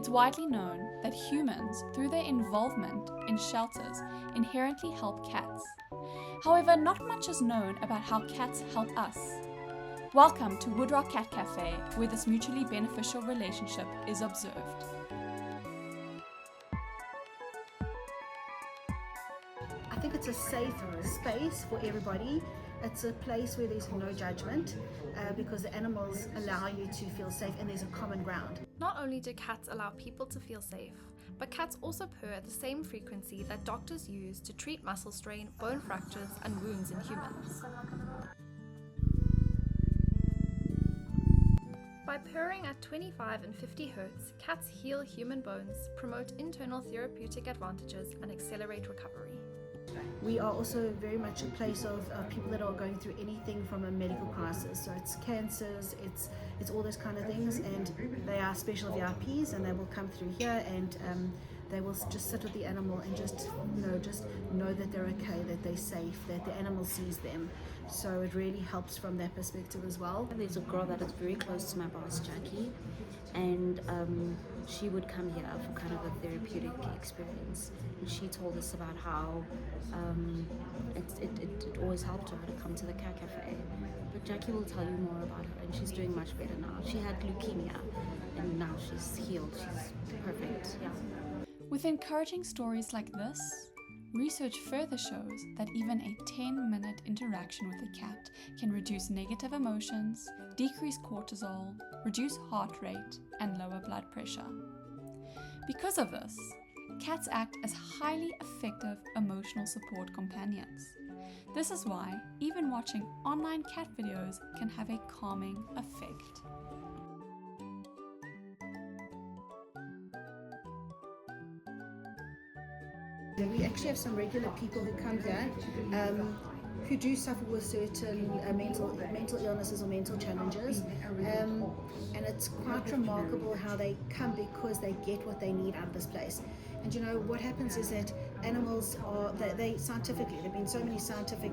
It's widely known that humans, through their involvement in shelters, inherently help cats. However, not much is known about how cats help us. Welcome to Woodrock Cat Café, where this mutually beneficial relationship is observed. I think it's a safe space for everybody. It's a place where there's no judgment because the animals allow you to feel safe and there's a common ground. Not only do cats allow people to feel safe, but cats also purr at the same frequency that doctors use to treat muscle strain, bone fractures, and wounds in humans. By purring at 25 and 50 Hz, cats heal human bones, promote internal therapeutic advantages, and accelerate recovery. We are also very much a place of people that are going through anything from a medical crisis. So it's cancers, it's all those kind of things, and they are special VIPs, and they will come through here and they will just sit with the animal and just know that they're okay, that they're safe, that the animal sees them. So it really helps from that perspective as well. There's a girl that is very close to my boss, Jacqui, and she would come here for kind of a therapeutic experience. And she told us about how it always helped her to come to the cat cafe. But Jacqui will tell you more about her, and she's doing much better now. She had leukemia, and now she's healed. She's perfect. Yeah. With encouraging stories like this, research further shows that even a 10-minute interaction with a cat can reduce negative emotions, decrease cortisol, reduce heart rate, and lower blood pressure. Because of this, cats act as highly effective emotional support companions. This is why even watching online cat videos can have a calming effect. We actually have some regular people who come here who do suffer with certain mental illnesses or mental challenges, and it's quite remarkable how they come because they get what they need out of this place. And you know what happens is that animals are they scientifically, there've been so many scientific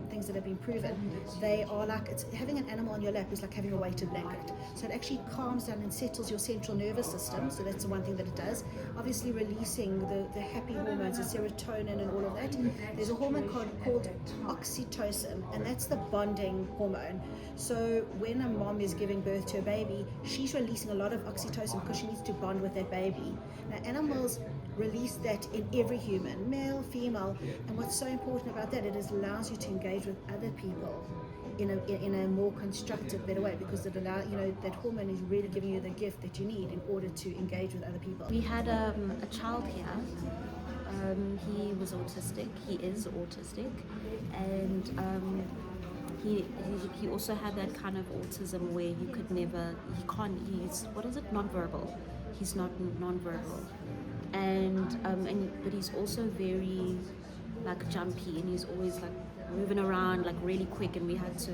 things that have been proven. They are like, it's having an animal on your lap is like having a weighted blanket. So it actually calms down and settles your central nervous system. So that's the one thing that it does. Obviously releasing the happy hormones, the serotonin and all of that. There's a hormone called oxytocin, and that's the bonding hormone. So when a mom is giving birth to a baby, she's releasing a lot of oxytocin because she needs to bond with that baby. Now animals release that in every human, male, female, and what's so important about that, it allows you to engage with other people in a more constructive, better way, because it allows, that hormone is really giving you the gift that you need in order to engage with other people. We had a child here. He was autistic. He is autistic, and he also had that kind of autism where he's nonverbal. He's not nonverbal. But he's also very like jumpy, and he's always like moving around like really quick, and we had to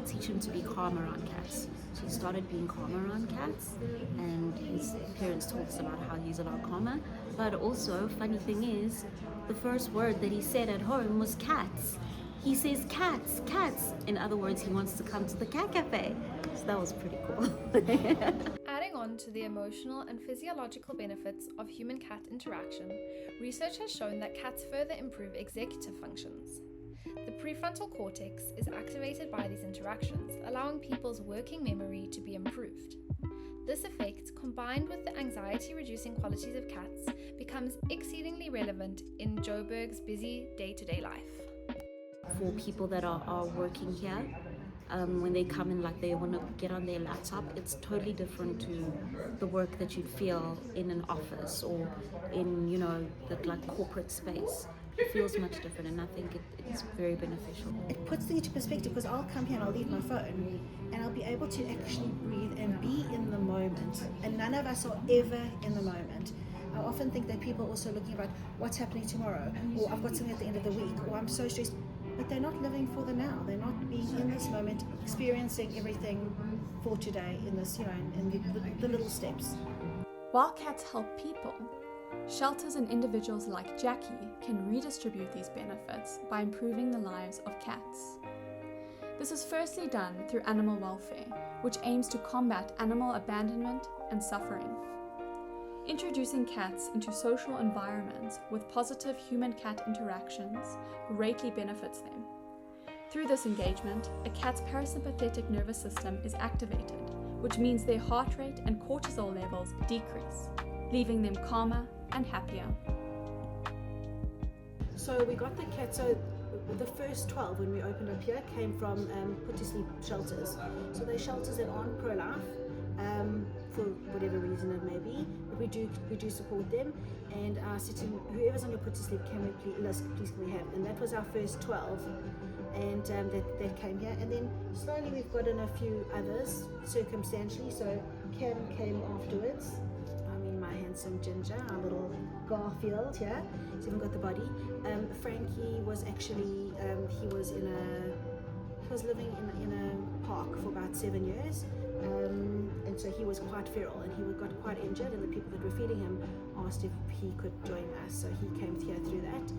teach him to be calm around cats. So he started being calm around cats, and his parents told us about how he's a lot calmer. But also, funny thing is, the first word that he said at home was cats. He says cats, cats. In other words, he wants to come to the cat cafe. So that was pretty cool. Adding on to the emotional and physiological benefits of human-cat interaction, research has shown that cats further improve executive functions. The prefrontal cortex is activated by these interactions, allowing people's working memory to be improved. This effect, combined with the anxiety-reducing qualities of cats, becomes exceedingly relevant in Joburg's busy day-to-day life. For people that are working here, when they come in, like they want to get on their laptop, it's totally different to the work that you'd feel in an office or in, that like corporate space. It feels much different, and I think it's very beneficial. It puts things into perspective because I'll come here and I'll leave my phone and I'll be able to actually breathe and be in the moment, and none of us are ever in the moment. I often think that people are also looking about what's happening tomorrow, or I've got something at the end of the week, or I'm so stressed. But they're not living for the now. They're not being in this moment, experiencing everything for today in this, in the little steps. While cats help people, shelters and individuals like Jacqui can redistribute these benefits by improving the lives of cats. This is firstly done through animal welfare, which aims to combat animal abandonment and suffering. Introducing cats into social environments with positive human-cat interactions greatly benefits them. Through this engagement, a cat's parasympathetic nervous system is activated, which means their heart rate and cortisol levels decrease, leaving them calmer and happier. So we got the cats, so the first 12 when we opened up here came from put to sleep shelters. So they're shelters that aren't pro-life for whatever reason it may be, but we do support them. And I said to whoever's on your put to sleep, can we please can we have? And that was our first 12. And that came here, and then slowly we've gotten a few others circumstantially. So Cam came afterwards. I mean, my handsome Ginger, our little Garfield here. He's even got the body. Frankie was actually he was living in a park for about 7 years, and so he was quite feral, and he got quite injured, and the people that were feeding him asked if he could join us, so he came here through that.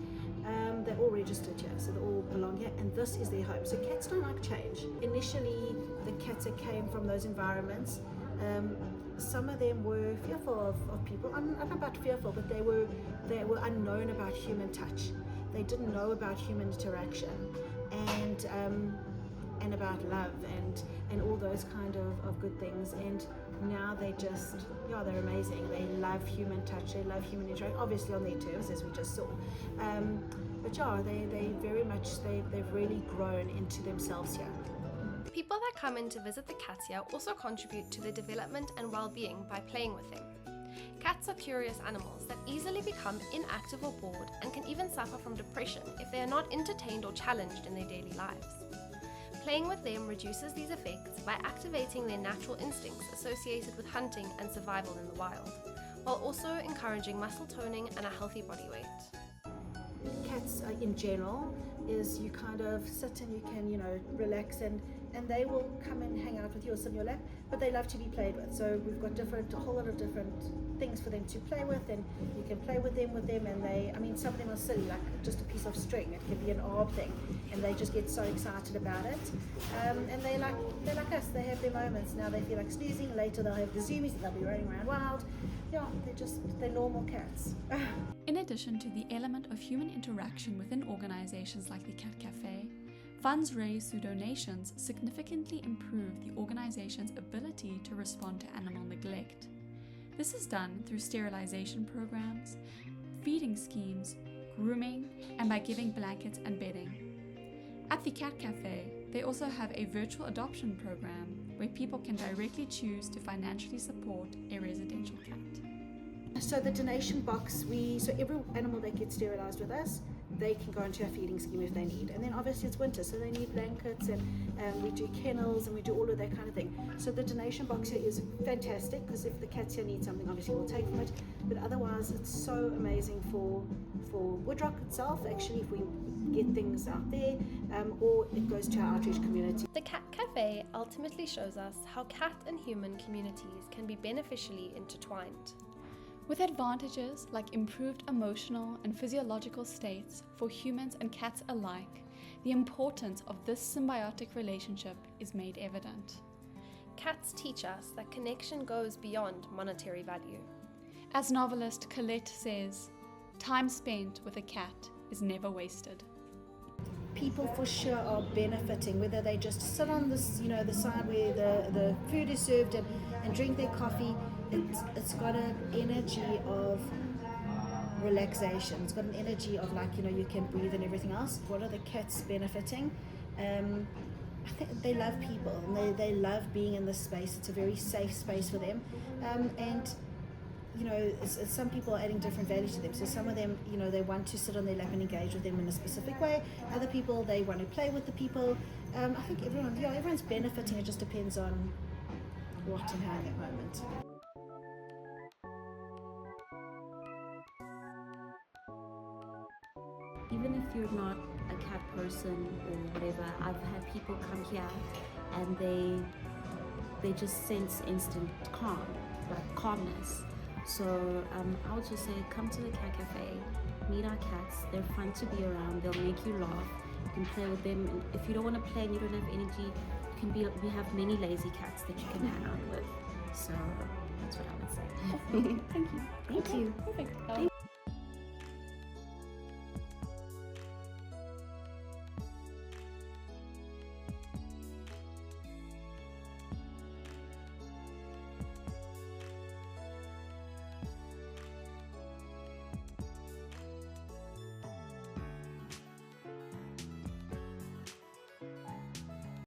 They're all registered here, so they all belong here, and this is their home. So cats don't like change. Initially, the cats that came from those environments, some of them were fearful of people. I'm not about fearful, but they were unknown about human touch. They didn't know about human interaction, and about love and all those kind of good things. And now they just, they're amazing. They love human touch, they love human interaction, obviously on their terms, as we just saw. But they very much, they've really grown into themselves here. People that come in to visit the cats here also contribute to their development and well-being by playing with them. Cats are curious animals that easily become inactive or bored and can even suffer from depression if they are not entertained or challenged in their daily lives. Playing with them reduces these effects by activating their natural instincts associated with hunting and survival in the wild, while also encouraging muscle toning and a healthy body weight. Cats in general is you kind of sit and you can, relax, and they will come and hang out with you or sit in your lap, but they love to be played with. So we've got a whole lot of different things for them to play with, and you can play with them, and some of them are silly, like just a piece of string. It could be an orb thing, and they just get so excited about it. And they're like us, they have their moments. Now they feel like snoozing, later they'll have the zoomies and they'll be running around wild. They're normal cats. In addition to the element of human interaction within organizations like the Cat Café, funds raised through donations significantly improve the organization's ability to respond to animal neglect. This is done through sterilization programs, feeding schemes, grooming, and by giving blankets and bedding. At the Cat Café, they also have a virtual adoption program where people can directly choose to financially support a residential cat. So the donation box, so every animal that gets sterilized with us, they can go into a feeding scheme if they need. And then obviously it's winter, so they need blankets, and we do kennels, and we do all of that kind of thing. So the donation box here is fantastic, because if the cats here need something, obviously we'll take from it. But otherwise, it's so amazing for Woodrock itself, actually, if we get things out there, or it goes to our outreach community. The Cat Café ultimately shows us how cat and human communities can be beneficially intertwined. With advantages like improved emotional and physiological states for humans and cats alike, the importance of this symbiotic relationship is made evident. Cats teach us that connection goes beyond monetary value. As novelist Colette says, time spent with a cat is never wasted. People for sure are benefiting, whether they just sit on this, the side where the food is served and drink their coffee. It's got an energy of relaxation. It's got an energy of you can breathe and everything else. What are the cats benefiting? I think they love people, and they love being in this space. It's a very safe space for them, and some people are adding different value to them. So some of them, they want to sit on their lap and engage with them in a specific way. Other people, they want to play with the people. I think everyone's benefiting. It just depends on what and how at that moment. Even if you're not a cat person or whatever, I've had people come here and they just sense instant calmness. So I'll just say, come to the Cat Cafe, meet our cats. They're fun to be around. They'll make you laugh. You can play with them. And if you don't want to play and you don't have energy, we have many lazy cats that you can hang out with. So That's what I would say. Thank you. Thank you. Perfect. Thank